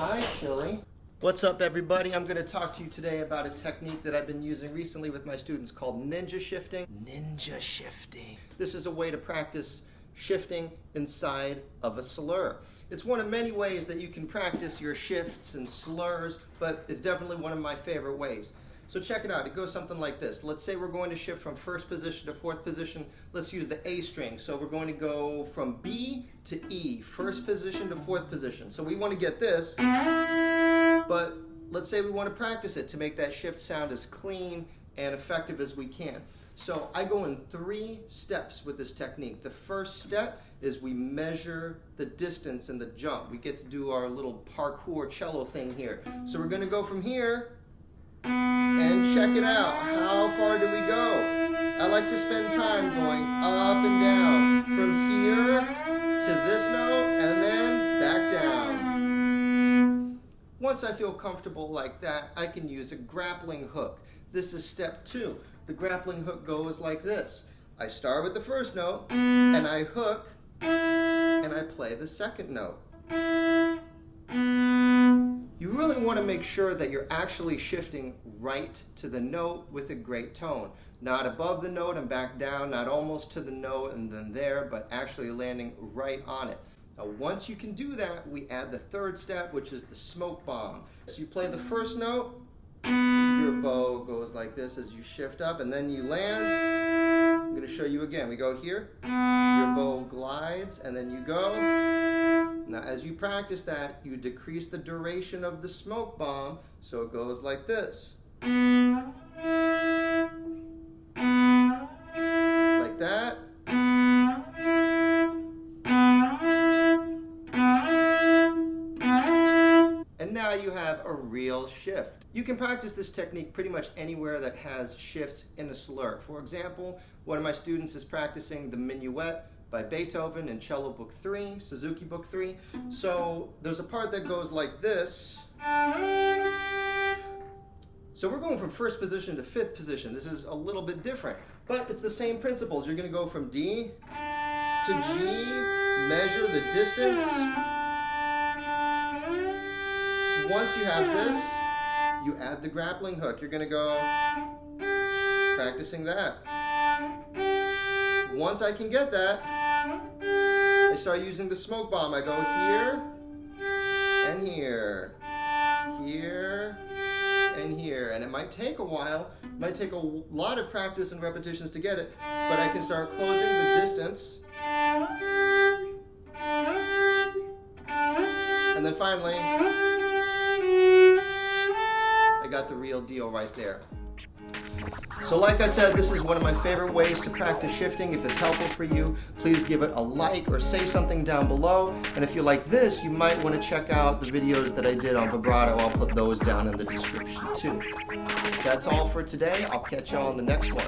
Hi, Chili. What's up, everybody? I'm going to talk to you today about a technique that I've been using recently with my students called ninja shifting. Ninja shifting. This is a way to practice shifting inside of a slur. It's one of many ways that you can practice your shifts and slurs, but it's definitely one of my favorite ways. So check it out. It goes something like this. Let's say we're going to shift from first position to fourth position. Let's use the A string. So we're going to go from B to E, first position to fourth position. So we want to get this, but let's say we want to practice it to make that shift sound as clean and effective as we can. So I go in 3 steps with this technique. The first step is we measure the distance in the jump. We get to do our little parkour cello thing here. So we're going to go from here and check it out. How far do we go? I like to spend time going up and down from here to this note and then back down. Once I feel comfortable like that, I can use a grappling hook. This is step 2. The grappling hook goes like this. I start with the first note and I hook and I play the second note. You really want to make sure that you're actually shifting right to the note with a great tone. Not above the note and back down, not almost to the note and then there, but actually landing right on it. Now once you can do that, we add the third step, which is the smoke bomb. So you play the first note, your bow goes like this as you shift up, and then you land. I'm going to show you again. We go here, your bow glides, and then you go. Now as you practice that, you decrease the duration of the smoke bomb, so it goes like this. Like that. And now you have a real shift. You can practice this technique pretty much anywhere that has shifts in a slur. For example, one of my students is practicing the Minuet by Beethoven in Cello Book 3, Suzuki Book 3. So there's a part that goes like this. So we're going from first position to fifth position. This is a little bit different, but it's the same principles. You're going to go from D to G, measure the distance. Once you have this, you add the grappling hook. You're going to go practicing that. Once I can get that, I start using the smoke bomb. I go here and here, here and here. And it might take a while. It might take a lot of practice and repetitions to get it, but I can start closing the distance. And then finally, I got the real deal right there. So like I said, this is one of my favorite ways to practice shifting. If it's helpful for you, please give it a like or say something down below. And if you like this, you might want to check out the videos that I did on vibrato. I'll put those down in the description too. That's all for today. I'll catch y'all on the next one.